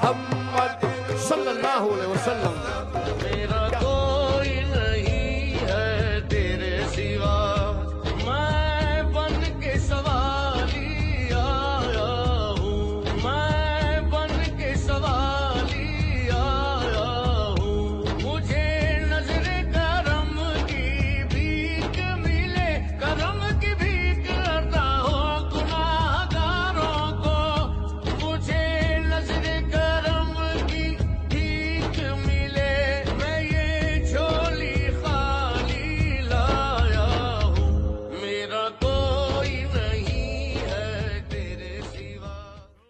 मोहम्मद सल्लल्लाहु अलैहि वसल्लम। मेरा कोई नहीं है तेरे सिवा, मैं बन के सवाली आया हूँ, मैं बन के सवाली आया हूँ। मुझे नजरे करम की भीख मिले, करम की भीख करता हो गुनाहगारों को। मुझे नजरे करम की भीख मिले, मैं ये झोली खाली लाया हूँ। मेरा कोई नहीं है तेरे सिवा।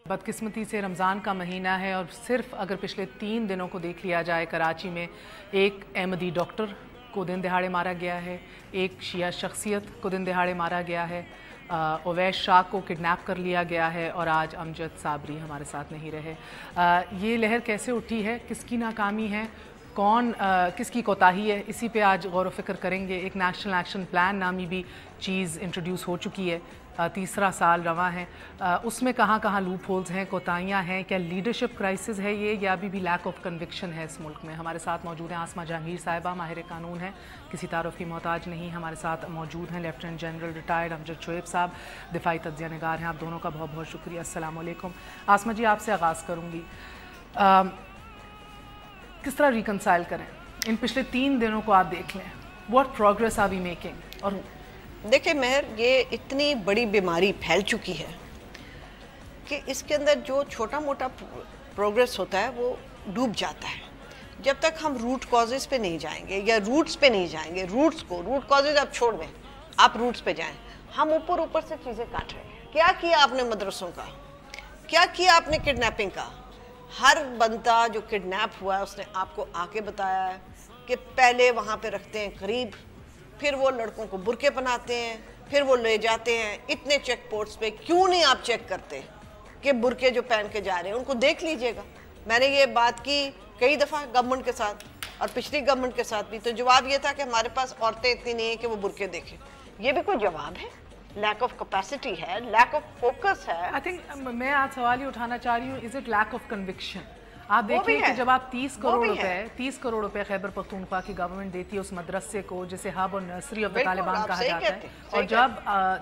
बदकिस्मती से रमज़ान का महीना है और सिर्फ अगर पिछले 3 दिनों को देख लिया जाए, कराची में एक अहमदी डॉक्टर को दिन दहाड़े मारा गया है, एक शिया शख्सियत को दिन दहाड़े मारा गया है, ओवैस शाह को किडनैप कर लिया गया है और आज अमजद साबरी हमारे साथ नहीं रहे। ये लहर कैसे उठी है, किसकी नाकामी है, कौन किसकी कोताही है, इसी पे आज गौर व फिक्र करेंगे। एक नेशनल एक्शन प्लान नामी भी चीज़ इंट्रोड्यूस हो चुकी है, तीसरा साल रवा है, उसमें कहाँ कहाँ लूप होल्स हैं, कोताहियाँ हैं, क्या लीडरशिप क्राइसिस है ये, या अभी भी लैक ऑफ कन्विक्शन है इस मुल्क में। हमारे साथ मौजूद हैं आसमा जहांगीर साहिबा, माहिर कानून हैं, किसी तारुफ की मोहताज नहीं। हमारे साथ मौजूद हैं lieutenant general retired Amjad Shoaib साहब, दिफाई तज्ज़िया निगार हैं। आप दोनों का बहुत बहुत शुक्रिया। अस्सलाम वालेकुम। आसमा जी, आपसे आगाज़ करूँगी, किस तरह रिकनसाइल करें इन पिछले 3 दिनों को? आप देख लें, what progress are we making? और देखिए मेहर, ये इतनी बड़ी बीमारी फैल चुकी है कि इसके अंदर जो छोटा मोटा प्रोग्रेस होता है वो डूब जाता है। जब तक हम रूट कॉजेज़ पे नहीं जाएंगे या रूट्स पे नहीं जाएंगे, रूट कॉजेज़ आप छोड़ दें, आप रूट्स पे जाएं। हम ऊपर ऊपर से चीज़ें काट रहे हैं। क्या किया आपने मदरसों का, क्या किया आपने किडनैपिंग का? हर बंदा जो किडनैप हुआ है उसने आपको आके बताया है कि पहले वहाँ पे रखते हैं करीब, फिर वो लड़कों को बुरके बनाते हैं, फिर वो ले जाते हैं इतने चेक पोस्ट्स पे। क्यों नहीं आप चेक करते कि बुरके जो पहन के जा रहे हैं उनको देख लीजिएगा। मैंने ये बात की कई दफ़ा गवर्नमेंट के साथ और पिछली गवर्नमेंट के साथ भी, तो जवाब ये था कि हमारे पास औरतें इतनी नहीं है कि वो बुरके देखें। ये भी कोई जवाब है? लैक ऑफ कैपेसिटी है, लैक ऑफ फोकस है। आई थिंक मैं आज सवाल ही उठाना चाह रही हूँ, is it lack of conviction? आप देखिए कि जब आप 30 करोड़ रुपए खैबर पख्तूनख्वा की गवर्नमेंट देती है उस मदरसे को जिसे हब और नर्सरी ऑफ द तालिबान कहा जाता है, और जब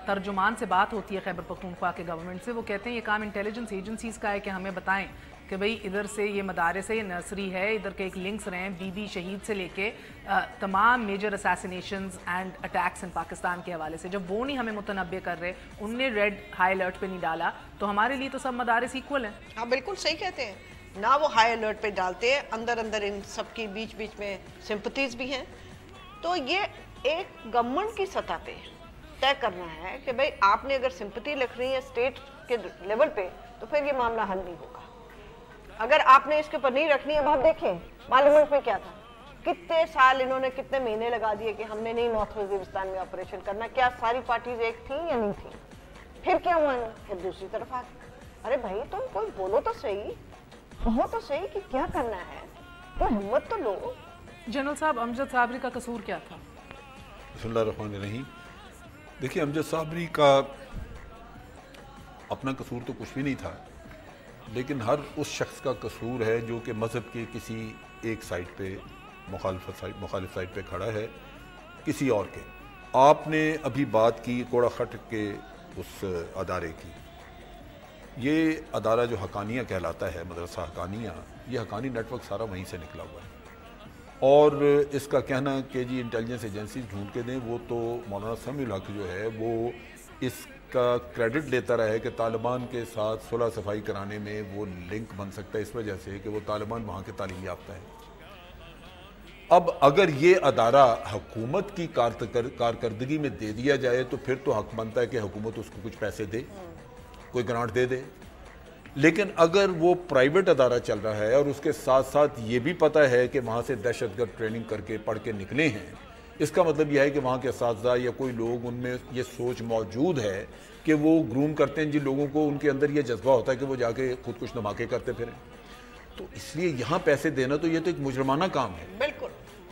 तर्जुमान से बात होती है खैबर पख्तूनख्वा के गवर्नमेंट से, वो कहते हैं ये काम इंटेलिजेंस एजेंसीज का है कि हमें बताएं कि भाई इधर से ये मदारस है, ये नर्सरी है, इधर के एक लिंक्स रहे हैं बीबी शहीद से लेके तमाम मेजर असैसिनेशंस एंड अटैक्स इन पाकिस्तान के हवाले से। जब वो नहीं हमें मुतनब्बे कर रहे, उनने रेड हाई अलर्ट पे नहीं डाला, तो हमारे लिए तो सब मदारस इक्वल हैं। हाँ बिल्कुल सही कहते हैं ना, वो हाई अलर्ट पे डालते हैं, अंदर अंदर इन सब की बीच बीच में सिंपथीज भी हैं। तो ये एक गवर्नमेंट की सतह पे तय करना है कि भाई आपने अगर सिंपथी लिख रही है स्टेट के लेवल पे, तो फिर ये मामला हल नहीं होगा। अगर आपने इसके ऊपर नहीं रखनी है, आप देखें पार्लियामेंट में क्या था, कितने साल इन्होंने कितने महीने लगा दिए कि हमने नहीं नॉर्थ वजीरिस्तान में ऑपरेशन करना। क्या सारी पार्टीज एक थी या नहीं थी? फिर क्या हुआ, फिर दूसरी तरफ आ गए। अरे भाई तुम कोई बोलो तो सही, कहो तो सही कि क्या करना है, तो हिम्मत तो लो। जनरल साहब, अमजद साबरी का कसूर क्या था? बिस्मिल्लाहिर्रहमानिर्रहीम। देखिए, अमजद साबरी का अपना कसूर तो कुछ भी नहीं था, लेकिन हर उस शख्स का कसूर है जो कि मज़हब के किसी एक साइड पे मुखालिफ साइड पे खड़ा है किसी और के। आपने अभी बात की कोड़ा खट के उस अदारे की। ये अदारा जो हकानिया कहलाता है, मदरसा हकानिया, ये हकानी नेटवर्क सारा वहीं से निकला हुआ है। और इसका कहना कि जी इंटेलिजेंस एजेंसी ढूंढ के दें, वो तो मौलाना समीउल हक जो है वो इसका क्रेडिट लेता रहा है कि तालिबान के साथ सुलह सफाई कराने में वो लिंक बन सकता है, इस वजह से कि वो तालिबान वहाँ के तालीम याफ्ता है। अब अगर ये अदारा हुकूमत की कारकर्दगी में दे दिया जाए तो फिर तो हक बनता है कि हुकूमत उसको कुछ पैसे दे, कोई ग्रांट दे दे। लेकिन अगर वो प्राइवेट अदारा चल रहा है और उसके साथ साथ ये भी पता है कि वहाँ से दहशतगर्द ट्रेनिंग करके पढ़ के निकले हैं, इसका मतलब यह है कि वहाँ के असातिज़ा या कोई लोग, उनमें ये सोच मौजूद है कि वो ग्रूम करते हैं जिन लोगों को, उनके अंदर ये जज्बा होता है कि वो जाके खुद कुछ धमाके करते फिरें। तो इसलिए यहाँ पैसे देना तो ये तो एक मुजरमाना काम है। बिल्कुल।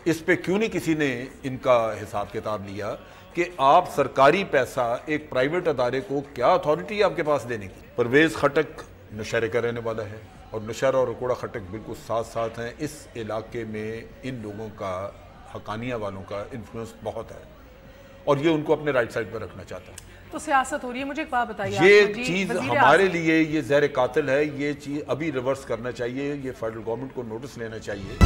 इस पे क्यों नहीं किसी ने इनका हिसाब किताब लिया कि आप सरकारी पैसा एक प्राइवेट अदारे को, क्या अथॉरिटी है आपके पास देने की? परवेज़ खटक नौशहरे का रहने वाला है, اور نشہرہ اور کوڑا خٹک بالکل ساتھ ساتھ ہیں. اس علاقے میں ان لوگوں کا حقانیہ والوں کا انفلوئنس بہت ہے اور یہ ان کو اپنے رائٹ سائڈ پر رکھنا چاہتا ہے. تو سیاست ہو رہی ہے. مجھے ایک بات بتائیے, یہ چیز ہمارے لیے یہ زہر قاتل ہے. یہ چیز ابھی ریورس کرنا چاہیے. یہ فیڈرل گورنمنٹ کو نوٹس لینا چاہیے.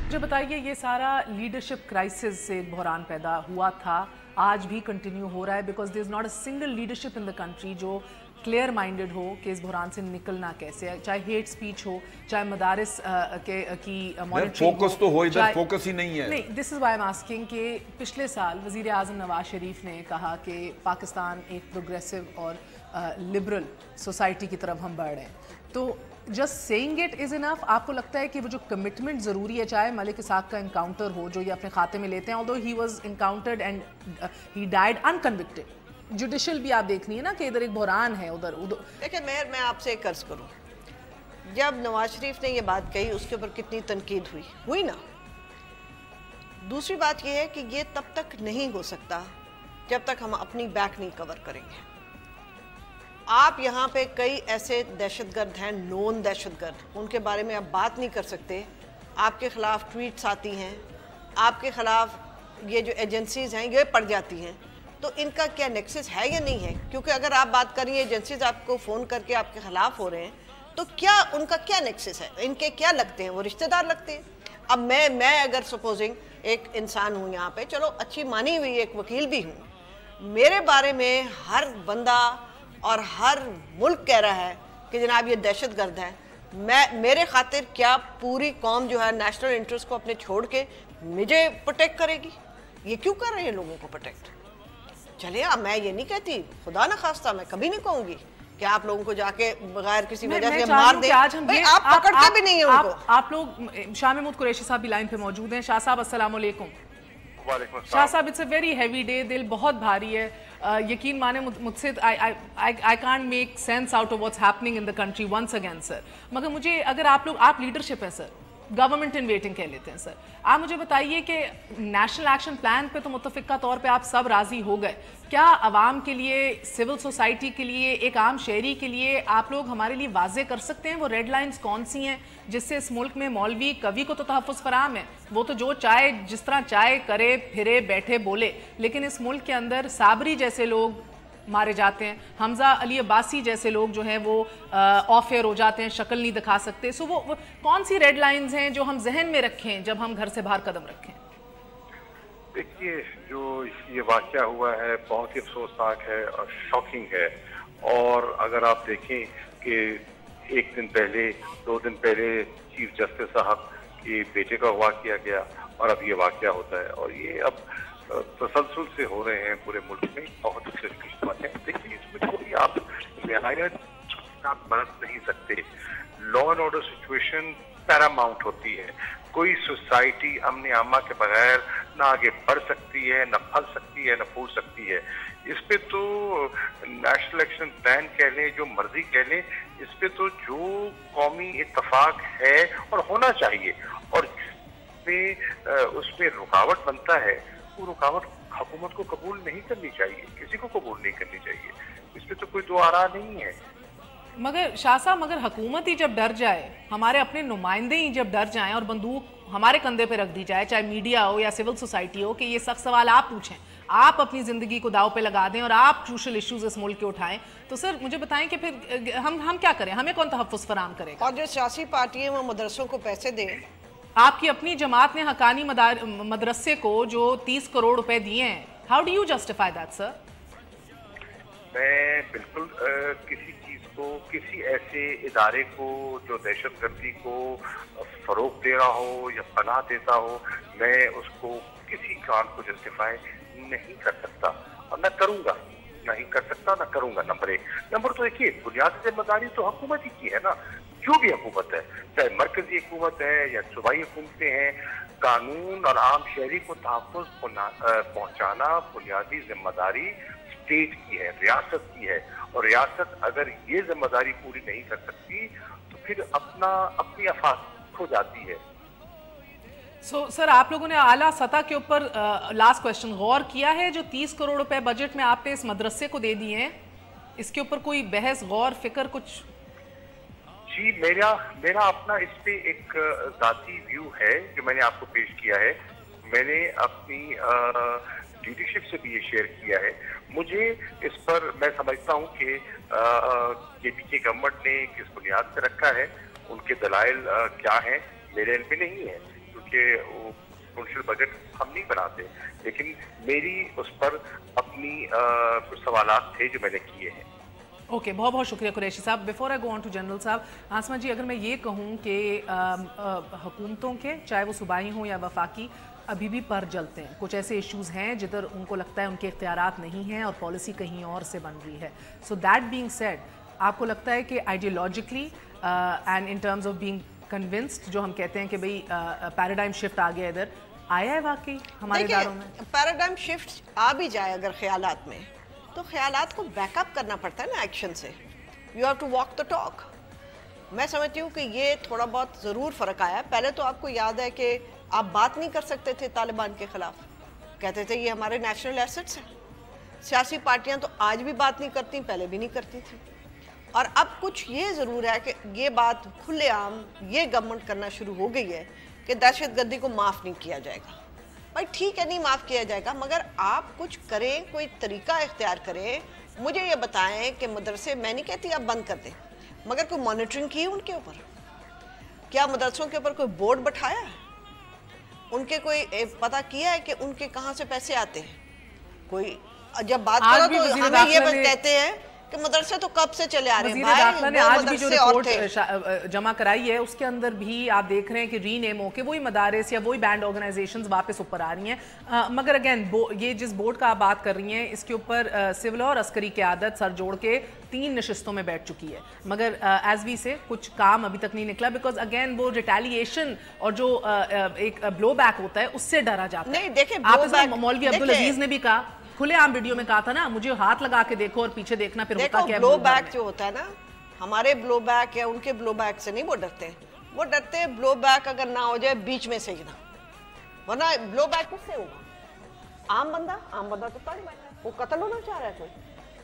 مجھے بتائیے, یہ سارا لیڈرشپ کرائسس سے ایک بحران پیدا ہوا تھا, آج بھی کنٹینیو ہو رہا ہے, because there is not a single leadership in the country جو کلیئر مائنڈڈ ہو کہ اس بحران سے نکلنا کیسے ہے, چاہے ہیٹ سپیچ ہو, چاہے مدارس کی مانیٹرنگ فوکس تو ہو, ادھر فوکس ہی نہیں ہے. نہیں, دس از وائی ایم آسکنگ کہ پچھلے سال وزیر اعظم نواز شریف نے کہا کہ پاکستان ایک پروگریسو اور لبرل سوسائٹی کی طرف ہم بڑھ رہے ہیں, تو جسٹ سیئنگ اٹ از انف. آپ کو لگتا ہے کہ وہ جو کمٹمنٹ ضروری ہے, چاہے ملک اسحاق کا انکاؤنٹر ہو جو یہ اپنے کھاتے میں لیتے ہیں, although he was encountered and he died unconvicted, judicial بھی آپ دیکھنی ہے نا کہ ادھر ایک بحران ہے, ادھر دیکھیں مہر, میں آپ سے ایک عرض کروں, جب نواز شریف نے یہ بات کہی اس کے اوپر کتنی تنقید ہوئی نا. دوسری بات یہ ہے کہ یہ تب تک نہیں ہو سکتا جب تک ہم اپنی بیک نہیں کور کریں گے. آپ یہاں پہ کئی ایسے دہشت گرد ہیں, نون دہشت گرد, ان کے بارے میں آپ بات نہیں کر سکتے. آپ کے خلاف ٹویٹس آتی ہیں, آپ کے خلاف یہ جو ایجنسیز ہیں یہ پڑ جاتی ہیں, تو ان کا کیا نیکسس ہے یا نہیں ہے؟ کیونکہ اگر آپ بات کر رہی ہیں ایجنسیز آپ کو فون کر کے آپ کے خلاف ہو رہے ہیں, تو کیا ان کا کیا نیکسس ہے؟ ان کے کیا لگتے ہیں؟ وہ رشتہ دار لگتے ہیں. اب میں اگر سپوزنگ ایک انسان ہوں یہاں پہ, چلو اچھی مانی ہوئی ایک وکیل بھی ہوں, میرے بارے میں ہر بندہ اور ہر ملک کہہ رہا ہے کہ جناب یہ دہشت گرد ہے, میرے خاطر کیا پوری قوم جو ہے نیشنل انٹرسٹ کو اپنے چھوڑ کے مجھے پروٹیکٹ کرے گی؟ یہ کیوں کر رہے ہیں لوگوں کو پروٹیکٹ؟ چلے اب میں یہ نہیں کہتی, خدا نہ خواستہ میں کبھی نہیں کہوں گی کہ آپ لوگوں کو جا کے بغیر کسی وجہ سے مار دیں. آپ پکڑتے بھی نہیں ہیں ان کو. آپ لوگ, شاہ محمود قریشی صاحب بھی لائن پہ موجود ہیں. شاہ صاحب السلام علیکم. شاہ صاحب, it's a very heavy day, دل بہت بھاری ہے. یقین مانے مجھ سے I can't make sense out of what's happening in the country once again sir. مگر مجھے, اگر آپ لیڈرشپ ہے سر, گورنمنٹ ان ویٹنگ کہہ لیتے ہیں سر, آپ مجھے بتائیے کہ نیشنل ایکشن پلان پہ تو متفقہ طور پہ آپ سب راضی ہو گئے, کیا عوام کے لیے, سول سوسائٹی کے لیے, ایک عام شہری کے لیے آپ لوگ ہمارے لیے واضح کر سکتے ہیں وہ ریڈ لائنز کون سی ہیں جس سے اس ملک میں مولوی کوی کو تو تحفظ فراہم ہے, وہ تو جو چاہے جس طرح چاہے کرے پھرے بیٹھے بولے, لیکن اس ملک کے اندر صابری جیسے لوگ مارے جاتے ہیں, حمزہ علی عباسی جیسے لوگ جو ہیں وہ آف ایئر ہو جاتے ہیں, شکل نہیں دکھا سکتے. سو وہ کون سی ریڈ لائنز ہیں جو ہم ذہن میں رکھیں جب ہم گھر سے باہر قدم رکھیں؟ دیکھیے, جو یہ واقعہ ہوا ہے بہت ہی افسوسناک ہے اور شاکنگ ہے. اور اگر آپ دیکھیں کہ ایک دن پہلے, 2 دن پہلے چیف جسٹس صاحب کے بیٹے کا اغوا کیا گیا اور اب یہ واقعہ ہوتا ہے, اور یہ اب تسلسل سے ہو رہے ہیں پورے ملک میں. بہت اچھے بات ہے. دیکھیے, اس میں کوئی آپ نہایت برت نہیں سکتے. Law and order situation paramount ہوتی ہے. کوئی سوسائٹی امن عامہ کے بغیر نہ آگے بڑھ سکتی ہے, نہ پھل سکتی ہے, نہ پھول سکتی ہے. اس پہ تو نیشنل ایکشن پلان کہہ لیں, جو مرضی کہہ لیں, اس پہ تو جو قومی اتفاق ہے اور ہونا چاہیے, اور اس میں رکاوٹ بنتا ہے, وہ رکاوٹ حکومت کو قبول نہیں کرنی چاہیے, کسی کو قبول نہیں کرنی چاہیے. اس پہ تو کوئی دو آرا نہیں ہے. مگر شاہ صاحب, مگر حکومت ہی جب ڈر جائے, ہمارے اپنے نمائندے ہی جب ڈر جائیں اور بندوق ہمارے کندھے پہ رکھ دی جائے, چاہے میڈیا ہو یا سول سوسائٹی ہو, کہ یہ سخت سوال آپ پوچھیں, آپ اپنی زندگی کو داؤ پہ لگا دیں اور آپ کروشل ایشوز اس ملک کے اٹھائیں, تو سر مجھے بتائیں کہ پھر ہم کیا کریں, ہمیں کون تحفظ فراہم کرے گا؟ اور جو سیاسی پارٹی ہیں وہ مدرسوں کو پیسے دیں. آپ کی اپنی جماعت نے حقانی مدرسے کو جو 30 کروڑ روپے دیے ہیں, how do you justify that sir? میں بالکل کسی چیز کو, کسی ایسے ادارے کو جو دہشت گردی کو فروغ دے رہا ہو یا پناہ دیتا ہو, میں اس کو کسی کام کو جسٹیفائی نہیں کر سکتا اور نہ کروں گا, نہیں کر سکتا نہ کروں گا. نمبر 1. نمبر 2, دیکھیے, بنیادی ذمہ داری تو حکومت ہی کی ہے نا, جو بھی حکومت ہے, چاہے مرکزی حکومت ہے یا صوبائی حکومتیں ہیں, قانون اور عام شہری کو تحفظ پہنچانا بنیادی ذمہ داری اسٹیٹ کی ہے, ریاست کی ہے. اور ریاست اگر یہ ذمہ داری پوری نہیں کر سکتی تو پھر اپنی افاق کھو جاتی ہے. सर आप लोगों ने आला सतह के ऊपर लास्ट क्वेश्चन गौर किया है जो 30 करोड़ रुपए बजट में आपने इस मदरसे को दे दिए हैं, इसके ऊपर कोई बहस गौर फिक्र कुछ? जी मेरा अपना इस पे एक ज़ाती व्यू है जो मैंने आपको पेश किया है। मैंने अपनी लीडरशिप से भी ये शेयर किया है। मुझे इस पर मैं समझता हूँ कि केपीके गवर्नमेंट ने किस बुनियाद पे रखा है, उनके दलाइल क्या हैं मेरे इल्म में नहीं है, क्योंकि मुनशिल बजट हम नहीं बनाते, लेकिन मेरी उस पर अपनी कुछ सवालात थे जो मैंने किए हैं। ओके, बहुत बहुत शुक्रिया कुरैशी साहब। Before I go on to general साहब, आसमा जी, अगर मैं ये कहूँ कि हुकूमतों के चाहे वो सूबाई हों या वफाकी अभी भी पर जलते हैं, कुछ ऐसे इश्यूज़ हैं जिधर उनको लगता है उनके इख्तियारात नहीं हैं और पॉलिसी कहीं और से बन रही है। सो दैट बीइंग सेड, आपको लगता है कि ideologically and in terms of being convinced, जो हम कहते हैं कि भाई पैराडाइम शिफ्ट आ गया, इधर आया है वाकई हमारे इदारों में? पैराडाइम शिफ्ट आ भी जाए अगर ख्यालात में, तो ख्यालात को बैकअप करना पड़ता है ना एक्शन से। You have to walk the talk. मैं समझती हूँ कि ये थोड़ा बहुत ज़रूर फ़र्क आया। पहले तो आपको याद है कि आप बात नहीं कर सकते थे तालिबान के ख़िलाफ़, कहते थे ये हमारे नेशनल एसेट्स हैं। सियासी पार्टियाँ तो आज भी बात नहीं करती, पहले भी नहीं करती थी। और अब कुछ ये ज़रूर है कि ये बात खुलेआम ये गवर्नमेंट करना शुरू हो गई है कि दहशतगर्दी को माफ़ नहीं किया जाएगा। भाई ठीक है, नहीं माफ़ किया जाएगा, मगर आप कुछ करें, कोई तरीका इख्तियार करें। मुझे ये बताएं कि मदरसे, मैं नहीं कहती आप बंद कर दें, मगर कोई मॉनिटरिंग की उनके ऊपर? क्या मदरसों के ऊपर कोई बोर्ड बैठाया है? उनके कोई पता किया है कि उनके कहाँ से पैसे आते हैं? कोई जब बात करो तो हमें ये बस कहते हैं कि मदरसे तो कब से चले आ रहे हैं। दाखिला ने आज भी जो रिपोर्ट जमा कराई है उसके अंदर भी आप देख रहे हैं कि रीनेम होके वही मदारिस या वही बैंड ऑर्गेनाइजेशंस वापस ऊपर आ रही हैं। मगर अगेन ये जिस बोर्ड का आप बात कर रही हैं, इसके ऊपर सिविल और अस्करी क़यादत सर जोड़ के 3 नशिस्तों में बैठ चुकी है, मगर एज वी से कुछ काम अभी तक नहीं निकला, बिकॉज अगेन वो रिटेलिएशन और जो एक ब्लो बैक होता है उससे डरा जाता है। नहीं देखिए, आप मौलवी अब्दुल अजीज ने भी कहा, खुलेआम वीडियो में कहा था ना, मुझे हाथ लगा के देखो और पीछे देखना, फिर होता क्या है। ब्लो बैक जो होता है ना, हमारे ब्लो बैक या उनके ब्लो बैक से नहीं वो डरते हैं। वो डरते हैं ब्लो बैक अगर ना हो जाए बीच में से ही ना, वरना ब्लो बैक किससे होगा? आम बंदा तो पढ़ वो कत्ल होना चाह रहा है, कोई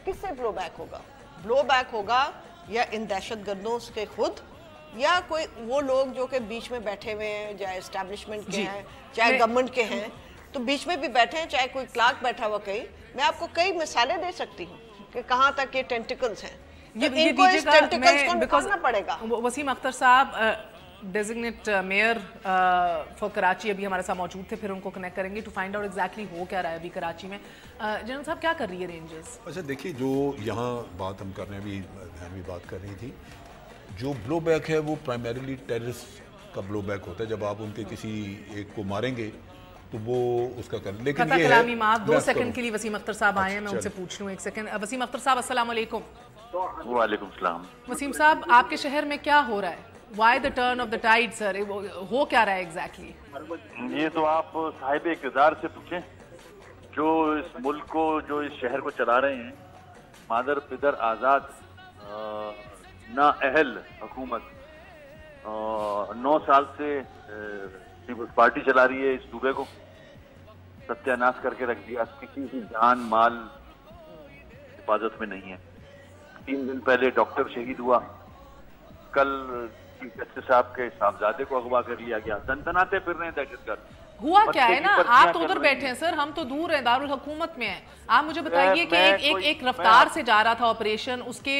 किससे ब्लो बैक होगा? ब्लो बैक होगा या इन दहशतगर्दों के खुद, या कोई वो लोग जो कि बीच में बैठे हुए हैं, चाहे एस्टैब्लिशमेंट के हैं चाहे गवर्नमेंट के हैं, तो बीच में भी बैठे हैं, चाहे कोई क्लार्क बैठा हुआ कहीं। मैं आपको कई मिसालें दे सकती हूँ कि कहाँ तक ये टेंटिकल्स हैं। ये इनको इस टेंटिकल्स को निकालना पड़ेगा। वसीम अख्तर साहब डेजिग्नेट मेयर फॉर कराची अभी हमारे साथ मौजूद थे, फिर उनको कनेक्ट करेंगे टू फाइंड आउट एग्जैक्टली हो क्या रहा है अभी कराची में। जनरल साहब क्या कर रही है रेंजर्स? अच्छा देखिए, जो यहाँ बात हम कर रहे हैं, अभी बात कर रही थी, जो ब्लो बैक है वो प्राइमरीली टेररिस्ट का ब्लो बैक होता है। जब आप उनके किसी एक को मारेंगे तो वो उसका कर, लेकिन ये कलामी माफ 2 सेकंड के लिए वसीम अख्तर साहब आए हैं, मैं उनसे पूछ लूं 1 सेकंड। वसीम अख्तर साहब अस्सलाम वालेकुम। वालेकुम सलाम। वसीम साहब, आपके शहर में क्या हो रहा है? Why the turn of the tide sir? हो क्या रहा है एग्जैक्टली? ये तो आप साहिब इक़्तिदार से पूछें, जो इस मुल्क को, जो इस शहर को चला रहे हैं, मादर पिदर आज़ाद ना अहल हुकूमत 9 साल से पीपल्स पार्टी चला रही है। इस सूबे को सत्यानाश करके रख दिया, किसी की जान माल हिफाजत में नहीं है। 3 दिन पहले डॉक्टर शहीद हुआ, कल चीफ जस्टिस साहब के साहबजादे को अगवा कर लिया गया। तनतनाते फिर रहे हैं दहशतगर्द। हुआ क्या है ना, आप तो उधर बैठे हैं सर, हम तो दूर हैं, दारुल हुकूमत में हैं। आप मुझे बताइए कि एक रफ्तार से जा रहा था ऑपरेशन, उसके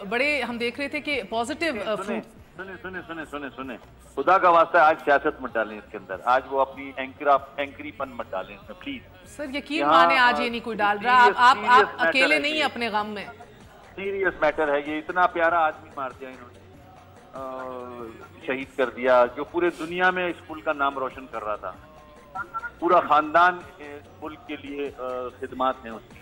बड़े हम देख रहे थे कि पॉजिटिव फ्रूट। सुने खुदा का वास्ता आज सियासत मत डालें इसके अंदर, आज वो अपनी एंकरीपन मत डालें इसमें प्लीज। सर यकीन माने आज ये नहीं कोई डाल रहा, आप अकेले नहीं अपने गम में। सीरियस मैटर है ये, इतना प्यारा आदमी मार दिया इन्होंने, शहीद कर दिया, जो पूरे दुनिया में इस मुल्क का नाम रोशन कर रहा था। पूरा खानदान मुल्क के लिए खिदमात है उसकी।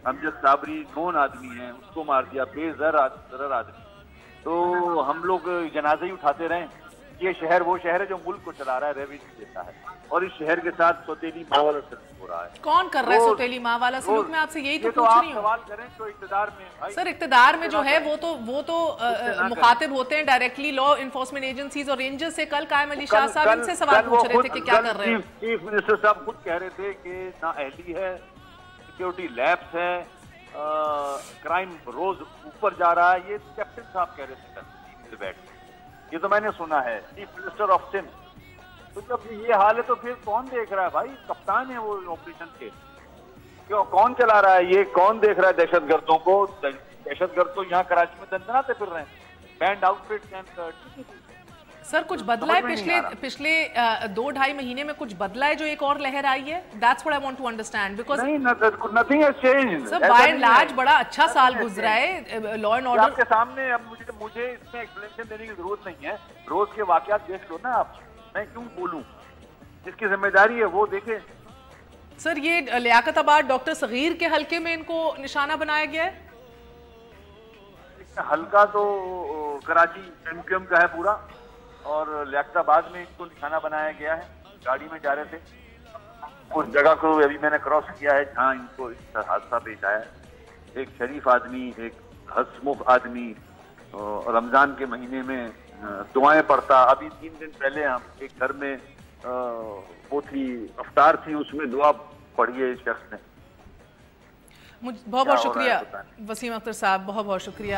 अमजद साबरी नोन आदमी है, उसको मार दिया, बेजर आदमी। तो हम लोग जनाजे ही उठाते रहे, یہ شہر وہ شہر ہے جو ملک کو چلا رہا ہے, ریونیو دیتا ہے, اور اس شہر کے ساتھ سوتیلی ماں والا سلوک ہو رہا ہے. کون کر رہا ہے سوتیلی ماں والا سلوک؟ میں آپ سے یہی تو پوچھ رہی ہوں. سوال کریں تو اقتدار میں سر اقتدار میں جو ہے وہ تو مخاطب ہوتے ہیں ڈائریکٹلی لا انفورسمنٹ ایجنسیز اور رینجرز سے. کل قائم علی شاہ صاحب ان سے سوال پوچھ رہے تھے کہ کیا کر رہے ہیں. چیف منسٹر صاحب خود کہہ رہے تھے کہ نااہلی ہے, سیکیورٹی لیبس ہیں, کرائم روز اوپر جا رہا ہے. یہ کیپٹن صاحب کہہ رہے تھے کل بیٹھ کے, یہ تو میں نے سنا ہے, چیف منسٹر آف سندھ. تو جب یہ حال ہے تو پھر کون دیکھ رہا ہے بھائی؟ کپتان ہے وہ آپریشن کے, کیوں کون چلا رہا ہے یہ؟ کون دیکھ رہا ہے دہشت گردوں کو؟ دہشت گرد تو یہاں کراچی میں دندناتے پھر رہے ہیں, بینڈ آؤٹ فٹ اینڈ. سر کچھ بدلا ہے پچھلے 2-2.5 مہینے میں؟ کچھ بدلا ہے جو ایک اور لہر آئی ہے؟ That's what I want to understand because nothing has changed. Sir by and large بڑا اچھا سال گزرا ہے لا اینڈ آرڈر آپ کے سامنے. اب مجھے اس میں ایکسپلینیشن دینے کی ضرورت نہیں ہے, روز کے واقعات دیکھ لو نا آپ. میں کیوں بولوں؟ جس کی ذمہ داری ہے وہ دیکھے. سر یہ لیاقت آباد ڈاکٹر صغیر کے حلقے میں ان کو نشانہ بنایا گیا ہے. حلقہ تو کراچی ایم کیو ایم کا ہے پورا, اور لیاقت آباد میں ان کو نشانہ بنایا گیا ہے. گاڑی میں جا رہے تھے, اس جگہ کو ابھی میں نے کراس کیا ہے جہاں ان کو اس حادثہ پیش آیا ہے. ایک شریف آدمی, ایک ہسمکھ آدمی, رمضان کے مہینے میں دعائیں پڑھتا. ابھی 3 دن پہلے ہم ایک گھر میں وہ تھی افطار تھی, اس میں دعا پڑھی ہے اس شخص نے. بہت بہت شکریہ وسیم اختر صاحب, بہت بہت شکریہ.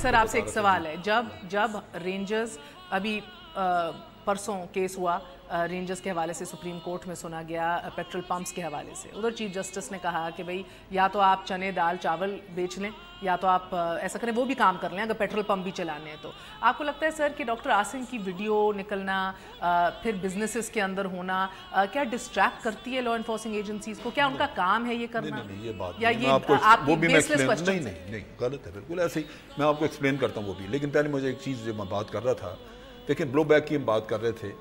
سر آپ سے ایک سوال ہے, جب رینجرز ابھی پرسوں کیس ہوا رینجرز کے حوالے سے سپریم کورٹ میں سنا گیا پیٹرول پمپس کے حوالے سے, ادھر چیف جسٹس نے کہا کہ بھئی یا تو آپ چنے دال چاول بیچ لیں یا تو آپ ایسا کریں, وہ بھی کام کر لیں اگر پیٹرول پمپ بھی چلانے ہیں تو. آپ کو لگتا ہے سر کہ ڈاکٹر عاصم کی ویڈیو نکلنا, پھر بزنسز کے اندر ہونا, کیا ڈسٹریکٹ کرتی ہے لا انفورسنگ ایجنسیز کو؟ کیا ان کا کام ہے یہ کرنا؟ یہ بات یا یہ آپ کی بیس لیس کوسچن؟ نہیں غلط ہے بالکل ایسے ہی. میں آپ کو ایکسپلین کرتا ہوں وہ بھی, لیکن پہلے مجھے ایک چیز جو میں بات کر رہا تھا, دیکھیں بلو بیک کی ہم بات کر رہے تھے.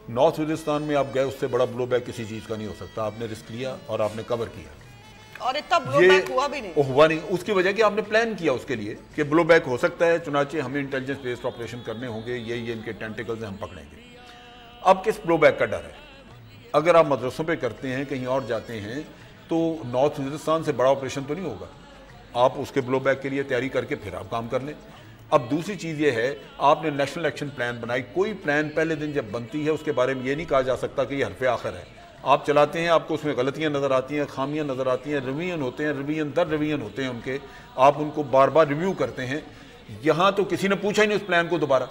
نارتھ وزیرستان میں آپ گئے, اس سے بڑا بلو بیک کسی چیز کا نہیں ہو سکتا. آپ نے رسک لیا اور آپ نے کور کیا, اور اتنا بلو بیک ہوا بھی نہیں. اس کی وجہ کہ آپ نے پلان کیا اس کے لیے کہ بلو بیک ہو سکتا ہے, چنانچہ ہمیں انٹیلیجنس بیسڈ آپریشن کرنے ہوں گے, یہ ان کے ٹینٹیکلز ہیں, ہم پکڑیں گے. اب کس بلو بیک کا ڈر ہے؟ اگر آپ مدرسوں پہ کرتے ہیں, کہیں اور جاتے ہیں, تو نارتھ وزیرستان سے بڑا آپریشن تو نہیں ہوگا. آپ اس کے بلو بیک کے لیے تیاری کر کے پھر آپ کام کر لیں. اب دوسری چیز یہ ہے, آپ نے نیشنل ایکشن پلان بنائی. کوئی پلان پہلے دن جب بنتی ہے اس کے بارے میں یہ نہیں کہا جا سکتا کہ یہ حرف آخر ہے. آپ چلاتے ہیں, آپ کو اس میں غلطیاں نظر آتی ہیں, خامیاں نظر آتی ہیں, ریویژن ہوتے ہیں, ریویژن در ریویژن ہوتے ہیں ان کے, آپ ان کو بار بار ریویو کرتے ہیں. یہاں تو کسی نے پوچھا ہی نہیں اس پلان کو دوبارہ.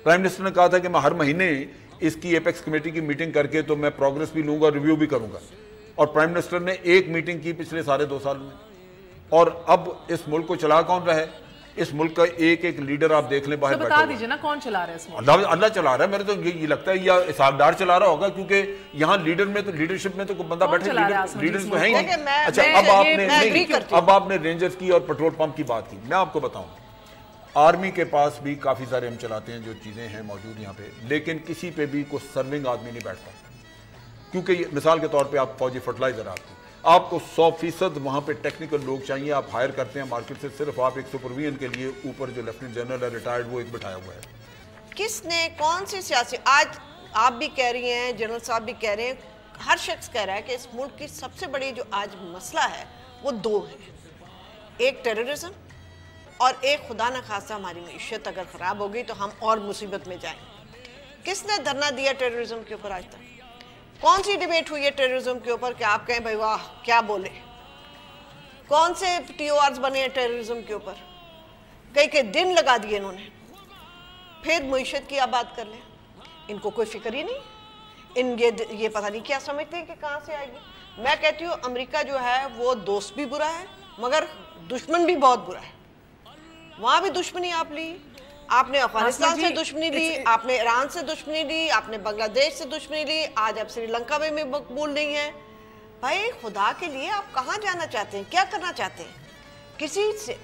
پرائم منسٹر نے کہا تھا کہ میں ہر مہینے اس کی ایپیکس کمیٹی کی میٹنگ کر کے تو میں پروگریس بھی لوں گا, ریویو بھی کروں گا. اور پرائم منسٹر نے ایک میٹنگ کی پچھلے سارے 2 سال میں. اور اب اس ملک کو چلا کون رہا ہے؟ اس ملک کا ایک لیڈر آپ دیکھ لیں باہر بتا دیجئے نا کون چلا رہا ہے اس ملک؟ اللہ چلا رہا ہے. میرے تو یہ لگتا ہے یا اسحاق ڈار چلا رہا ہوگا, کیونکہ یہاں لیڈر میں تو لیڈرشپ میں تو کوئی بندہ بیٹھے, لیڈر تو ہے ہی نہیں. اچھا اب آپ نے رینجرز کی اور پیٹرول پمپ کی بات کی. میں آپ کو بتاؤں, آرمی کے پاس بھی کافی سارے ہم چلاتے ہیں جو چیزیں ہیں موجود یہاں پہ, لیکن کسی پہ بھی کوئی سرونگ آدمی نہیں بیٹھتا. کیونکہ مثال کے طور پہ آپ فوجی فرٹلائزر آپ کو 100% وہاں پہ ٹیکنیکل لوگ چاہیے. آپ ہائر کرتے ہیں مارکیٹ سے, صرف آپ ایک سپرویژن کے لیے اوپر جو لیفٹیننٹ جنرل ہے ریٹائرڈ وہ ایک بٹھایا ہوا ہے. کس نے, کون سی سیاسی, آج آپ بھی کہہ رہی ہیں, جنرل صاحب بھی کہہ رہے ہیں, ہر شخص کہہ رہا ہے کہ اس ملک کی سب سے بڑی جو آج مسئلہ ہے وہ 2 ہیں. ایک ٹیررزم اور ایک خدا نخواستہ ہماری معیشت اگر خراب ہوگی تو ہم اور مصیبت میں جائیں. کس نے دھرنا دیا ٹیررزم کے اوپر آج تک؟ کون سی ڈیبیٹ ہوئی ہے ٹیررزم کے اوپر کہ آپ کہیں بھائی واہ کیا بولے؟ کون سے ٹی او آرز بنے ہیں ٹیررزم کے اوپر؟ کئی دن لگا دیے انہوں نے. پھر معیشت کی آپ بات کر لیں, ان کو کوئی فکر ہی نہیں. یہ پتہ نہیں کیا سمجھتے ہیں کہ کہاں سے آئے گی. میں کہتی ہوں امریکہ جو ہے وہ دوست بھی برا ہے مگر دشمن بھی بہت برا ہے. وہاں بھی دشمنی آپ لی, آپ نے افغانستان سے دشمنی لی, آپ نے ایران سے دشمنی لی, آپ نے بنگلہ دیش سے دشمنی لی, آج آپ سری لنکا میں بھی مقبول نہیں ہیں. بھائی خدا کے لیے آپ کہاں جانا چاہتے ہیں, کیا کرنا چاہتے ہیں؟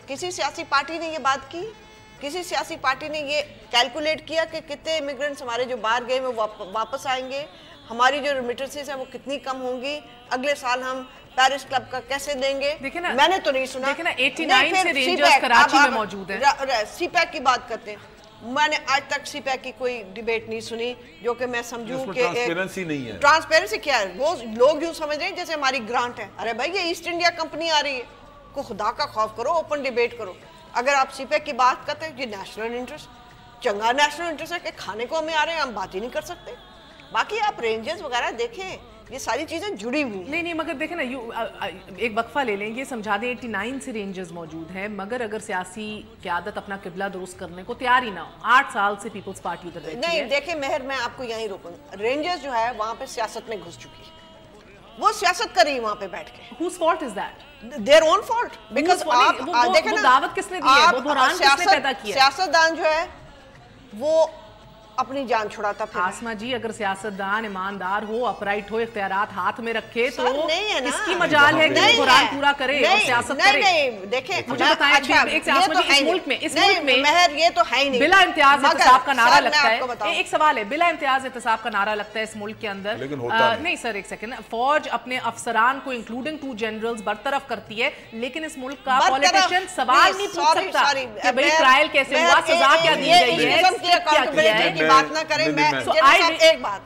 کسی سیاسی پارٹی نے یہ بات کی؟ کسی سیاسی پارٹی نے یہ کیلکولیٹ کیا کہ کتنے امیگرنٹس ہمارے جو باہر گئے وہ واپس آئیں گے, ہماری جو ریمیٹنسز ہیں وہ کتنی کم ہوں گی, اگلے سال ہم पेरिस क्लब का कैसे देंगे? देखिए ना, मैंने तो नहीं सुना। देखिए ना, 89 नहीं, से फिर रेंजर्स CPAC, कराची अब में मौजूद है। CPAC की बात करते हैं, मैंने आज तक CPAC की कोई डिबेट नहीं सुनी जो कि मैं समझूं कि ट्रांसपेरेंसी नहीं है। ट्रांसपेरेंसी क्या है? वो लोग यूं समझ रहे हैं जैसे हमारी ग्रांट है। अरे भाई, ये ईस्ट इंडिया कंपनी आ रही है, को खुदा का खौफ करो, ओपन डिबेट करो। अगर आप CPAC की बात करते हैं, ये नेशनल इंटरेस्ट, चंगा नेशनल इंटरेस्ट है कि खाने को हमें आ रहे हैं, हम बात ही नहीं कर सकते। बाकी आप रेंजर्स वगैरह देखें, ये सारी चीजें जुड़ी हुई हैं। नहीं, मगर देखें ना, एक वक्फा ले लें, ये समझा दें 89 से रेंजर्स मौजूद हैं, मगर अगर सियासी क़यादत अपना किबला दुरुस्त करने को तैयार ही ना हो, 8 साल से पीपल्स पार्टी उधर बैठी नहीं, है। देखिए मेहर, मैं आपको यहीं रोकूंगा। रेंजर्स जो है वहां पे सियासत में घुस चुकी है, वो सियासत कर रही है वहां पे बैठ के। Whose fault is that? Their own fault, because आप देखें ना, दावत किसने दी है, वो बुरहान किसने पैदा किया? सियासतदान जो है वो अपनी जान छुड़ाता फिर। आसमा जी, अगर सियासतदान ईमानदार हो, अपराइट हो, इख्तियारात हाथ में रखे, तो नहीं है ना, किसकी मजाल है कि बुरहान पूरा करे और सियासत करे? नहीं, देखें, मुझे बताएं, अच्छा, एक आसमा जी, इस मुल्क में मेहर, ये तो है ही नहीं। बिला इम्तियाज एहतसाब का नारा लगता है। है। एक सवाल है, बिला इम्तियाज एहतसाब का नारा लगता है इस मुल्क के अंदर, लेकिन होता नहीं सर, एक सेकंड, फौज अपने अफसरान को इंक्लूडिंग 2 जनरल्स बरतरफ करती है, लेकिन इस मुल्क का पॉलिटिशियन सवाल नहीं पूछ सकता कि भाई ट्रायल कैसे हुआ, सजा क्या दी गई है, की बात ना करें। So एक बात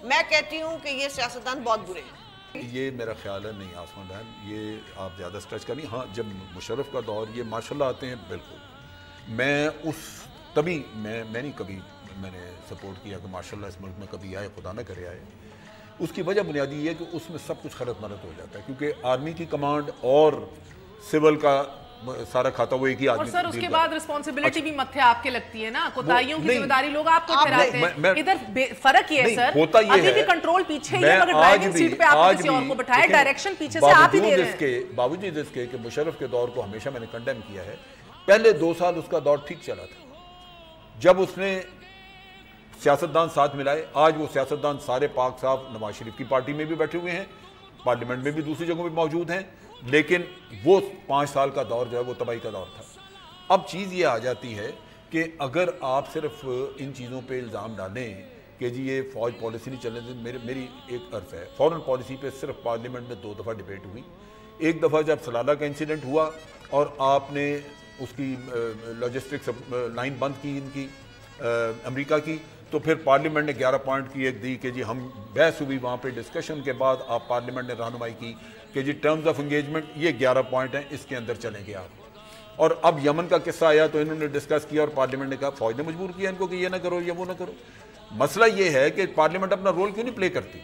मैं कहती हूँ कि ये सियासतदान बहुत बुरे हैं। ये मेरा ख्याल है नहीं आसमा बहन, ये आप ज़्यादा स्ट्रेच करें। हाँ, जब मुशर्रफ का दौर ये माशाल्लाह आते हैं, बिल्कुल मैं तभी नहीं कभी मैंने सपोर्ट किया कि माशाल्लाह इस मुल्क में कभी आए, खुदा न करे आए। उसकी वजह बुनियादी ये है कि उसमें सब कुछ खरत मरत हो जाता है, क्योंकि आर्मी की कमांड और सिविल का सारा खाता वो एक ही आदमी। और सर उसके बाद रिस्पांसिबिलिटी भी मत्थे आपके लगती है ना, कोताहियों की जिम्मेदारी लोग आपको ठहराते हैं। इधर फर्क ये है सर, अभी भी कंट्रोल पीछे ही है, मगर ड्राइविंग सीट पे आप किसी और को बिठाए, डायरेक्शन पीछे से आप ही दे रहे हैं। बावजूद इसके कि मुशर्रफ के दौर को हमेशा मैंने कंडेम किया है, पहले 2 साल उसका दौर ठीक चला था, जब उसने सियासतदान साथ मिलाए। आज वो सियासतदान सारे पाक साफ नवाज शरीफ की पार्टी में भी बैठे हुए हैं, पार्लियामेंट में भी दूसरी जगहों पर मौजूद हैं, लेकिन वो 5 साल का दौर जो है वो तबाही का दौर था। अब चीज़ ये आ जाती है कि अगर आप सिर्फ इन चीज़ों पे इल्ज़ाम डालें कि जी ये फ़ौज पॉलिसी नहीं चलने देती, मेरी एक अर्ज़ है, फॉरेन पॉलिसी पे सिर्फ पार्लियामेंट में 2 दफ़ा डिबेट हुई। एक दफ़ा जब सलाला का इंसिडेंट हुआ और आपने उसकी लॉजिस्टिक्स लाइन बंद की इनकी अमेरिका की, तो फिर पार्लियामेंट ने 11 पॉइंट की एक दी कि जी हम बहस हुई, वहाँ पे डिस्कशन के बाद आप पार्लियामेंट ने रहनुमाई की कि जी टर्म्स ऑफ एंगेजमेंट ये 11 पॉइंट हैं, इसके अंदर चलेंगे आप। और अब यमन का किस्सा आया तो इन्होंने डिस्कस किया और पार्लियामेंट ने कहा, फौज ने मजबूर किया इनको कि ये ना करो, ये वो ना करो। मसला ये है कि पार्लियामेंट अपना रोल क्यों नहीं प्ले करती,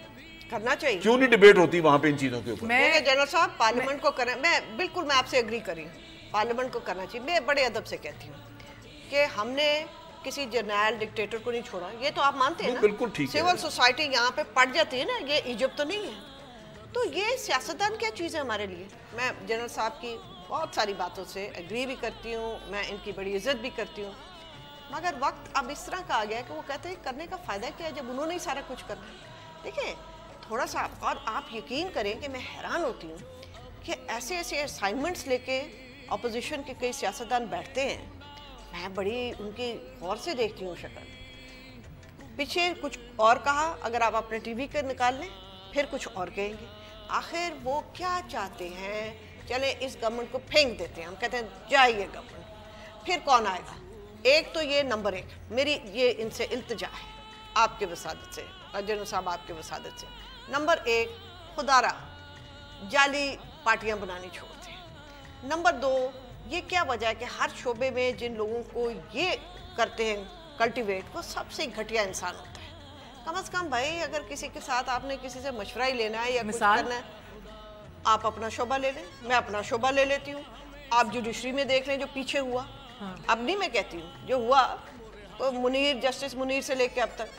करना चाहिए, क्यों नहीं डिबेट होती वहाँ पे इन चीज़ों के ऊपर। मैं जनरल साहब पार्लियामेंट को करें, मैं आपसे एग्री करी हूँ, पार्लियामेंट को करना चाहिए। मैं बड़े अदब से कहती हूँ कि हमने किसी जर्नैल डिक्टेटर को नहीं छोड़ा, ये तो आप मानते हैं ना, बिल्कुल ठीक है। सिविल सोसाइटी यहाँ पे पड़ जाती है ना, ये इजिप्ट तो नहीं है। तो ये सियासतदान क्या चीज़ है हमारे लिए। मैं जनरल साहब की बहुत सारी बातों से एग्री भी करती हूँ, मैं इनकी बड़ी इज्जत भी करती हूँ, मगर वक्त अब इस तरह का आ गया है कि वो कहते हैं करने का फ़ायदा क्या है जब उन्होंने ही सारा कुछ करना है। देखिए थोड़ा सा, और आप यकीन करें कि मैं हैरान होती हूँ कि ऐसे ऐसे असाइनमेंट्स लेके अपोजिशन के कई सियासतदान बैठते हैं, मैं बड़ी उनकी गौर से देखती हूँ शक्ल। पीछे कुछ और कहा, अगर आप अपने टीवी के निकाल लें फिर कुछ और कहेंगे। आखिर वो क्या चाहते हैं? चले इस गवर्नमेंट को फेंक देते हैं, हम कहते हैं जाइए गवर्नमेंट, फिर कौन आएगा? एक तो ये नंबर 1 मेरी ये इनसे इल्तिजा है आपके वसादत से, जनरल साहब आपके वसादत से। नंबर 1 खुदारा जाली पार्टियां बनानी छोड़ते हैं। नंबर 2 ये क्या वजह है कि हर शोबे में जिन लोगों को ये करते हैं कल्टीवेट, वो सबसे घटिया इंसान होता है। कम से कम भाई अगर किसी के साथ आपने किसी से मशवरा ही लेना है या कुछ करना है, आप अपना शोबा ले लें, मैं अपना शोबा ले लेती हूँ। आप जुडिशरी में देख लें जो पीछे हुआ, अब नहीं मैं कहती हूँ, जो हुआ तो मुनीर, जस्टिस मुनीर से लेके अब तक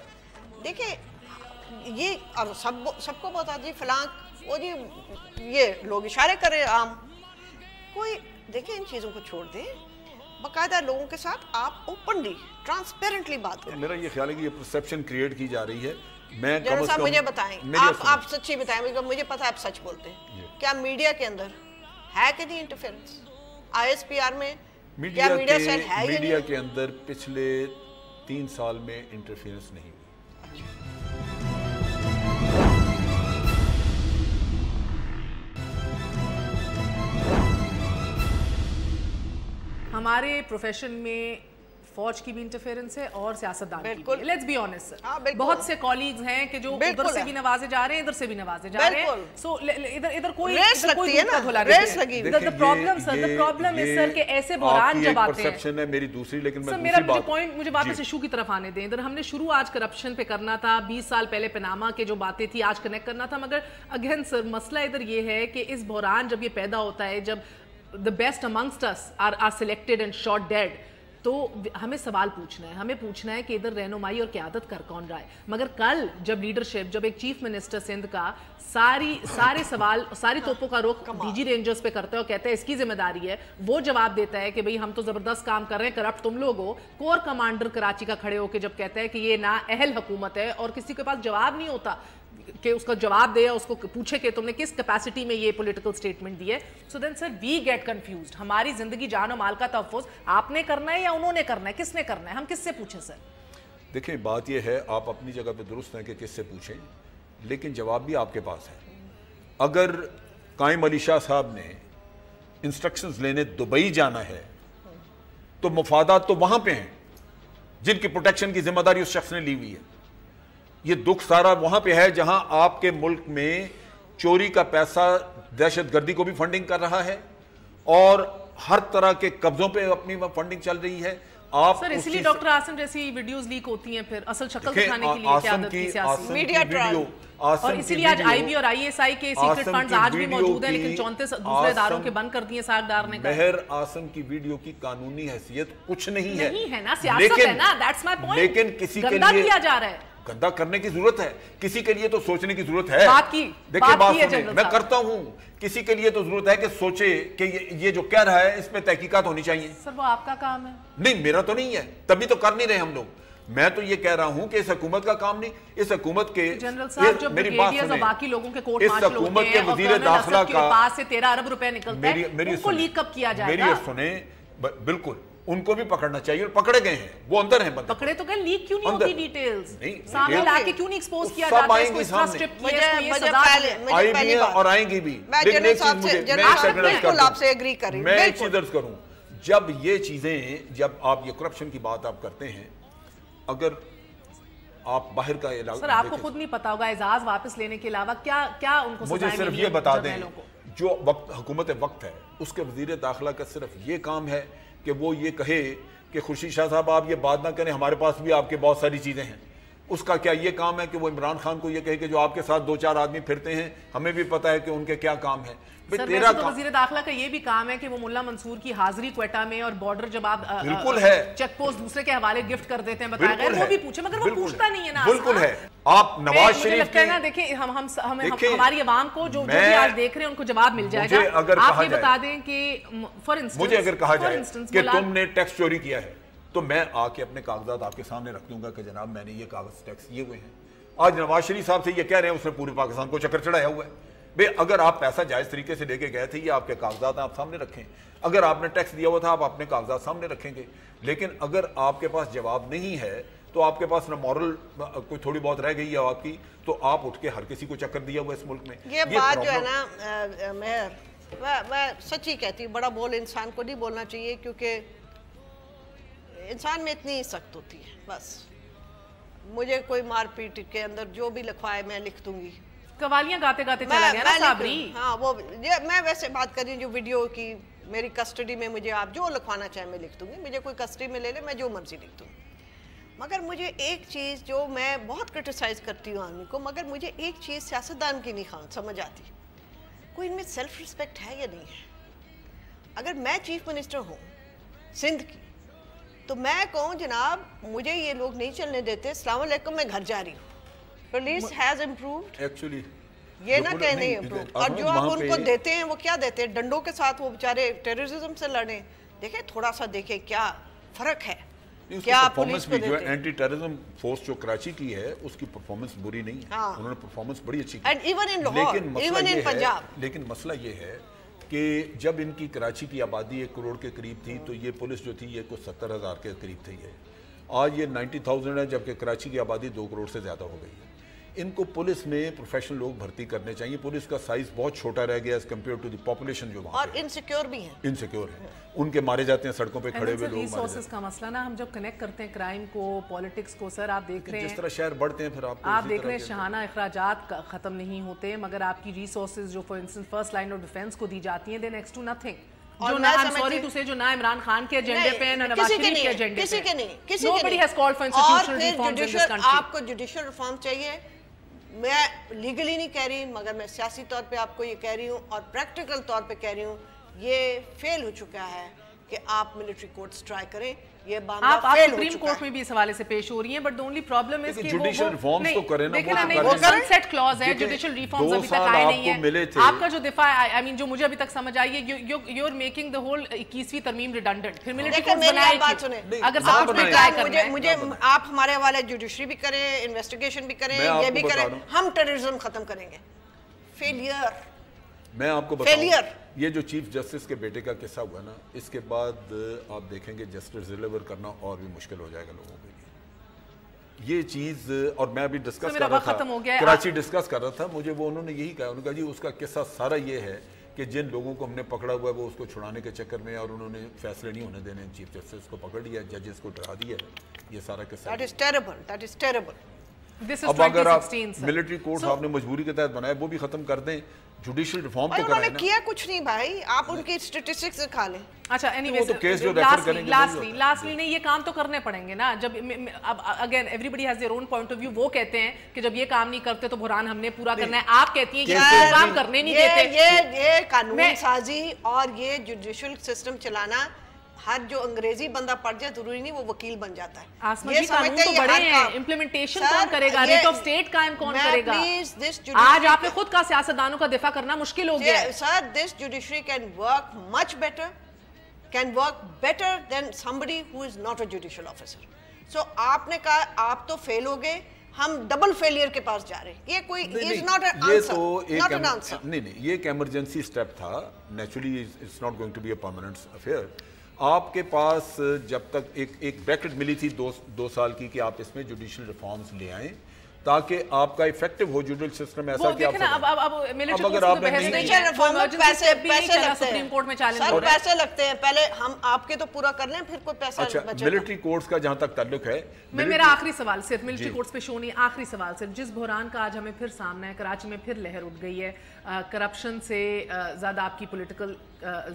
देखिए, ये अब सबको बता दी फलां वो जी, ये लोग इशारे करें आम कोई। देखिए इन चीज़ों को छोड़ दें, बाकायदा लोगों के साथ आप ओपनली ट्रांसपेरेंटली बात करें। मेरा ये ख्याल है कि ये परसेप्शन क्रिएट की जा रही है। मैं जनरल साहब मुझे बताएं, आप सच्ची बताएं, मुझे पता है आप सच बोलते हैं, क्या मीडिया के अंदर है कि नहीं इंटरफेरेंस? ISPR में क्या मीडिया सेल है? मीडिया के अंदर पिछले 3 साल में इंटरफेरेंस नहीं हुई। हमारे प्रोफेशन में फौज की भी इंटरफेरेंस है और सियासतदान की भी। लेट्स बी ऑनेस्ट सर, बहुत से कॉलीग्स हैं कि जो उधर से भी नवाजे जा रहे हैं, इधर से भी नवाजे जा रहे हैं। सो इधर कोई द प्रॉब्लम इज सर कि ऐसे बहरान जब आते हैं, है मेरी दूसरी, लेकिन सर मेरा पॉइंट, मुझे वापस इशू की तरफ आने दें। इधर हमने शुरू आज करप्शन पे करना था, 20 साल पहले पनामा के जो बातें थी आज कनेक्ट करना था, मगर अगेन सर मसला इधर ये है कि इस बहरान जब ये पैदा होता है, जब the best amongst us are selected and shot dead, तो हमें सवाल पूछना है, हमें पूछना है कि इधर रहनुमाई और क़यादत कर कौन रहा है। मगर कल जब लीडरशिप, जब एक चीफ मिनिस्टर सिंध का सारे सवाल, सारी तोपों का रुख डीजी रेंजर्स पे करता है और कहता है इसकी जिम्मेदारी है, वो जवाब देता है कि भाई हम तो ज़बरदस्त काम कर रहे हैं, करप्ट तुम लोग हो। कोर कमांडर कराची का खड़े होकर जब कहता है कि ये ना अहल हुकूमत है और किसी के पास जवाब नहीं होता कि उसका जवाब दे, उसको पूछे कि तुमने किस कैपेसिटी में ये पॉलिटिकल स्टेटमेंट दी है। So then sir we get confused. हमारी जिंदगी जान और माल का तहफ़्फ़ुज़ आपने करना है या उन्होंने करना है, किसने करना है, हम किससे पूछें सर? देखिए बात ये है, आप अपनी जगह पे दुरुस्त हैं कि किससे पूछें, लेकिन जवाब भी आपके पास है। अगर कायम अली शाह साहब ने इंस्ट्रक्शंस लेने दुबई जाना है तो मुफादात तो वहां पे हैं जिनकी प्रोटेक्शन की जिम्मेदारी उस शख्स ने ली हुई है। ये दुख सारा वहां पे है जहां आपके मुल्क में चोरी का पैसा दहशतगर्दी को भी फंडिंग कर रहा है और हर तरह के कब्जों पे अपनी फंडिंग चल रही है। आप सर इसलिए डॉक्टर आसिम जैसी वीडियोस लीक होती हैं, फिर असल शक्ल दिखाने के लिए क़यादत की सियासी मीडिया ट्रायल, और इसीलिए आज आईबी और आईएसआई के सीक्रेट फंड्स आज भी मौजूद हैं, लेकिन 34 दूसरे इदारों के बंद कर दिए सागदार ने। मेहर आसिम की वीडियो की कानूनी हैसियत कुछ नहीं है ना, सियासत है ना, दैट्स माय पॉइंट। लेकिन किसी के लिए किया जा रहा है, गंदा करने की जरूरत है, किसी के लिए तो सोचने की जरूरत है। देखिए बात सुने, मैं करता हूं, किसी के लिए तो जरूरत है कि सोचे कि ये जो कह रहा है इस पे तहकीकात होनी चाहिए। सर वो आपका काम है। नहीं मेरा तो नहीं है, तभी तो कर नहीं रहे हम लोग। मैं तो ये कह रहा हूं कि इस हुकूमत का काम नहीं, इस हुकूमत के जनरल साहब जो ब्रिगेडियर्स और बाकी लोगों के कोर्ट मार्शल होते हैं, के वजीर दाखिला का पास से 13 अरब रुपए निकलते हैं, उनको लीक कब किया जाएगा? मेरी सुने, बिल्कुल उनको भी पकड़ना चाहिए और पकड़े गए हैं, वो अंदर हैं बंदे। पकड़े तो गए, लीक क्यों नहीं होती डिटेल्स? सामने लाके क्यों नहीं एक्सपोज किया जाता है? इसको इस तरह स्ट्रिप किया, इसको ये सजा है। आएगी और आएंगी भी। लेकिन एक चीज मुझे आपसे एग्री करें, मैं एक चीज दर्ज करूं, जब ये चीजें, जब आप ये करप्शन की बात आप करते हैं, अगर आप बाहर का इलाका, सर आपको खुद नहीं पता होगा एजाज वापस लेने के अलावा क्या क्या उनको मुझे सिर्फ ये बता दें, जो वक्त हुकूमत वक्त है उसके वजीर दाखिला का सिर्फ ये काम है कि वो ये कहे कि खुर्शीद शाह साहब आप ये बात ना करें, हमारे पास भी आपके बहुत सारी चीजें हैं। उसका क्या ये काम है कि वो इमरान खान को ये कहे कि जो आपके साथ 2-4 आदमी फिरते हैं, हमें भी पता है कि उनके क्या काम है। सर वैसे तो वजीर दाखिला का ये भी काम है कि वो मुल्ला मंसूर की हाजिरी क्वेटा में और बॉर्डर जब आप बिल्कुल है चेक पोस्ट दूसरे के हवाले गिफ्ट कर देते हैं, बताया गया वो भी पूछे, मगर वो पूछता नहीं है ना। बिल्कुल है। आप नवाज शरीफ की ना, देखिए हमारी आवाम को जो भी आज देख रहे हैं उनको जवाब मिल जाएगा। आप ये बता दें कि फॉर इंस्टेंस मुझे अगर कहा जाए कि तुमने टैक्स चोरी किया है तो मैं आके अपने कागजात आपके सामने रख दूंगा कि जनाब मैंने ये कागज टैक्स किए हुए हैं। आज नवाज शरीफ साहब से ये कह रहे हैं, उसने पूरे पाकिस्तान को चक्कर चढ़ाया हुआ है। भाई अगर आप पैसा जायज तरीके से लेके गए थे, ये आपके कागजात आप सामने रखें। अगर आपने टैक्स दिया हुआ था, आप अपने कागजात सामने रखेंगे। लेकिन अगर आपके पास जवाब नहीं है तो आपके पास न मॉरल कोई थोड़ी बहुत रह गई है आपकी, तो आप उठ के हर किसी को चक्कर दिया हुआ इस मुल्क में। ये बात जो है ना मेहर, मैं सच्ची कहती हूँ, बड़ा बोल इंसान को नहीं बोलना चाहिए, क्योंकि इंसान में इतनी सख्त होती है। बस मुझे कोई मारपीट के अंदर जो भी लिखवाए मैं लिख दूंगी। कवालियां गाते गाते चला गया ना साबरी। हाँ वो मैं वैसे बात कर रही हूँ जो वीडियो की, मेरी कस्टडी में मुझे आप जो लिखवाना चाहे मैं लिख दूंगी, मुझे कोई कस्टडी में ले ले मैं जो मर्जी लिख दूंगी। मगर मुझे एक चीज़ जो मैं बहुत क्रिटिसाइज करती हूँ आदमी को, मगर मुझे एक चीज़ सियासतदान की नहीं समझ आती, कोई इनमें सेल्फ रिस्पेक्ट है या नहीं है। अगर मैं चीफ मिनिस्टर हूँ सिंध की तो मैं कहूँ जनाब मुझे ये लोग नहीं चलने देते, अस्सलाम वालेकुम मैं घर जा रही हूँ, पुलिस हैज इम्प्रूव्ड, एक्चुअली ये ना कह नहीं इम्प्रूव। और जो आप उनको देते हैं वो क्या देते हैं, डंडों के साथ वो बेचारे टेररिज्म से लड़े। देखें थोड़ा सा देखें क्या फर्क है, क्या पुलिस को देते हैं। एंटी टेररिज्म फोर्स जो कराची की है उसकी परफॉर्मेंस बुरी नहीं है। हाँ। उन्होंने परफॉर्मेंस बड़ी अच्छी की। And even in Lahore, even in Punjab. लेकिन मसला ये है कि जब इनकी कराची की आबादी 1 करोड़ के करीब थी तो ये पुलिस जो थी ये कुछ 70,000 के करीब थी। आज ये 90,000 है, जबकि कराची की आबादी 2 करोड़ से ज़्यादा हो गई है। ان کو پولیس میں پروفیشنل لوگ بھرتی کرنے چاہیے. پولیس کا سائز بہت چھوٹا رہ گیا as compare to the population جو وہاں اور انسیکیور بھی ہیں, انسیکیور ہیں. ان کے مارے جاتے ہیں سڑکوں پہ کھڑے ہوئے لوگ. ریسورسز کا مسئلہ نا, ہم جب کنیکٹ کرتے ہیں کرائم کو پالیٹکس کو, سر آپ دیکھ رہے ہیں جس طرح شہر بڑھتے ہیں پھر آپ دیکھ رہے ہیں شہانہ اخراجات ختم نہیں ہوتے, مگر آپ کی ریسورسز جو for instance first line of defence کو دی جاتی ہیں, دے نیکسٹ ٹو نتھنگ. جو نہ سوری ٹو سے جو نہ عمران خان کے ایجنڈے پہ نہ نواز شریف کے ایجنڈے پہ, کسی کے نہیں, کسی nobody has called for institutional reforms in this country. آپ کو جوڈیشل ریفارم چاہیے. میں لیگلی نہیں کہہ رہی, مگر میں سیاسی طور پہ آپ کو یہ کہہ رہی ہوں اور پریکٹیکل طور پہ کہہ رہی ہوں, یہ فیل ہو چکا ہے کہ آپ ملٹری کورٹس ٹرائی کریں. یہ آپ سپریم کورٹ میں بھی اس حوالے سے پیش ہو رہی ہیں, but the only problem is کہ جوڈیشل ریفارمز تو کریں نا, وہ سنسیٹ کلاز ہے, جوڈیشل ریفارمز ابھی تک آئے نہیں ہیں. آپ کا جو دفاع آئی مین جو مجھے ابھی تک سمجھ آئی ہے, you are making the whole 21ویں ترمیم ریڈنڈنٹ. پھر ملٹری کورٹس بنائے کیوں اگر سب کچھ ٹرائی کرنا ہے؟ مجھے آپ ہمارے حوالے جوڈیشری بھی کریں, انویسٹیگیشن بھی کریں, یہ بھی کریں, ہم ٹیررزم ختم کریں گے. فیلئر میں آپ کو بتاؤں, یہ جو چیف جسٹس کے بیٹے کا قصہ ہوا نا, اس کے بعد آپ دیکھیں گے جسٹس ڈیلیور کرنا اور بھی مشکل ہو جائے گا لوگوں کے لیے. یہ چیز, اور میں ابھی ڈسکس کر رہا تھا, کراچی ڈسکس کر رہا تھا, مجھے وہ انہوں نے یہی کہا, انہوں نے کہا جی اس کا قصہ سارا یہ ہے کہ جن لوگوں کو ہم نے پکڑا ہوا ہے وہ اس کو چھڑانے کے چکر میں, اور انہوں نے فیصلے نہیں ہونے دینے, چیف جسٹس کو پکڑ لیا, ججز کو ڈرا دیا ہے. یہ سارا قصہ That is terrible, that is terrible. اب اگر آپ ملٹری کورٹس آپ نے مجبوری کے تحت بنائے, وہ بھی ختم کر دیں. جوڈیشل ریفارم تو کرائیں نا. انہوں نے کیا کچھ نہیں بھائی, آپ ان کی اسٹیٹسٹکس دکھا لیں. اچھا وہ تو کیس جو ریفر کریں گے لاسٹلی نہیں, یہ کام تو کرنے پڑیں گے نا. جب اب again everybody has their own point of view. وہ کہتے ہیں کہ جب یہ کام نہیں کرتے تو بحران ہم نے پورا کرنا ہے. آپ کہتی ہیں کہ یہ کام کرنے نہیں دیتے. یہ قانون سازی اور یہ جوڈیشل سسٹم چلانا, ہر جو انگریزی بندہ پڑھ جائے ضروری نہیں وہ وکیل بن جاتا ہے. آسما جی قانون تو بڑے ہیں, امپلیمنٹیشن کون کرے گا, ریٹ آف اسٹیٹ قائم کون کرے گا. آج آپ نے خود کا سیاستدانوں کا دفاع کرنا مشکل ہو گیا ہے. Sir this judiciary can work much better, can work better than somebody who is not a judicial officer. So آپ نے کہا آپ تو فیل ہو گئے, ہم ڈبل فیلئر کے پاس جا رہے ہیں. یہ کوئی is not an answer, not an answer. نہیں, یہ ایک ایمرجنسی سٹیپ تھا. Naturally it's not going to be a permanent affair. آپ کے پاس جب تک ایک بریکٹ ملی تھی 2 سال کی کہ آپ اس میں جوڈیشل ریفارمز لے آئیں تاکہ آپ کا افیکٹو ہو جوڈیشل سسٹم ایسا کہ آپ پیسے لگتے ہیں. پہلے ہم آپ کے تو پورا کر لیں, پھر کوئی پیسہ اچھا ملٹری کورٹس کا جہاں تک تعلق ہے, میرا آخری سوال صرف ملٹری کورٹس پہ شو نہیں, آخری سوال صرف جس بحران کا آج ہمیں پھر سامنا ہے, کراچی میں پھر لہر اٹھ گئی ہے, کرپشن سے زیادہ آپ کی پولیٹیکل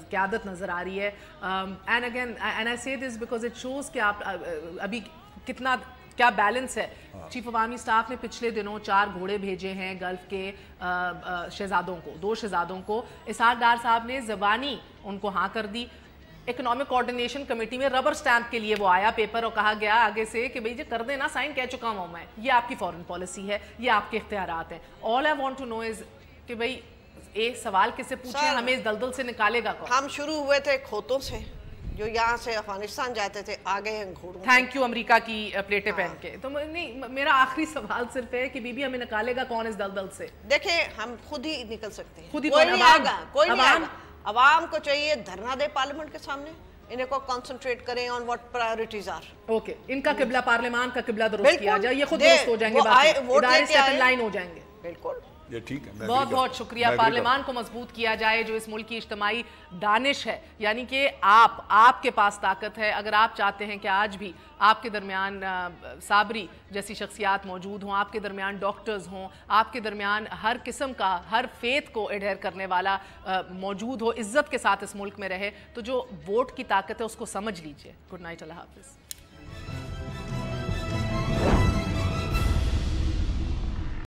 قیادت نظر آ رہی ہے. اینڈ اگین اینڈ آئی سے دس بیکاز اٹ شوز کہ آپ ابھی کتنا کیا بیلنس ہے. چیف عوامی سٹاف نے پچھلے دنوں 4 گھوڑے بھیجے ہیں گلف کے شہزادوں کو, 2 شہزادوں کو. اسحاق ڈار صاحب نے زبانی ان کو ہاں کر دی. اکنامک کوارڈینیشن کمیٹی میں ربر سٹیمپ کے لیے وہ آیا پیپر, اور کہا گیا آگے سے کہ بھئی یہ کر دینا, سائن کہہ چکا ہوں میں. یہ آپ کی فورن پالیسی ہے, یہ آپ کے اختیارات ہیں. آل آئی وانٹ ٹو نو از کہ بھئی ایک سوال کس سے پوچھیں, ہمیں اس دلدل سے نکالے گا کون؟ ہم شروع ہوئے تھے کھوتوں سے جو یہاں سے افغانستان جاتے تھے, آگے ہیں گھوڑوں. تھینک یو امریکہ کی پلیٹیں پہن کے. تو نہیں, میرا آخری سوال صرف ہے کہ بی بی ہمیں نکالے گا کون اس دلدل سے؟ دیکھیں ہم خود ہی نکل سکتے ہیں, خود ہی. کوئی نہیں آگا, کوئی نہیں آگا. عوام کو چاہیے دھرنا دے پارلیمنٹ کے سامنے, انہیں کو کنسنٹریٹ کریں on what priorities are. Okay, ان کا قبلہ پارلیمان کا قبلہ درست کیا جائے, یہ خود درست ہو جائیں گے, ادارے سیٹل لائن ہو جائیں گے. بالکل, یہ ٹھیک ہے. بہت بہت شکریہ. پارلیمان کو مضبوط کیا جائے جو اس ملک کی اجتماعی دانش ہے, یعنی کہ آپ کے پاس طاقت ہے. اگر آپ چاہتے ہیں کہ آج بھی آپ کے درمیان صابری جیسی شخصیات موجود ہوں, آپ کے درمیان ڈاکٹرز ہوں, آپ کے درمیان ہر قسم کا ہر فیتھ کو ایڈہر کرنے والا موجود ہو, عزت کے ساتھ اس ملک میں رہے, تو جو ووٹ کی طاقت ہے اس کو سمجھ لیجئے. گڈ نائٹ, اللہ حافظ.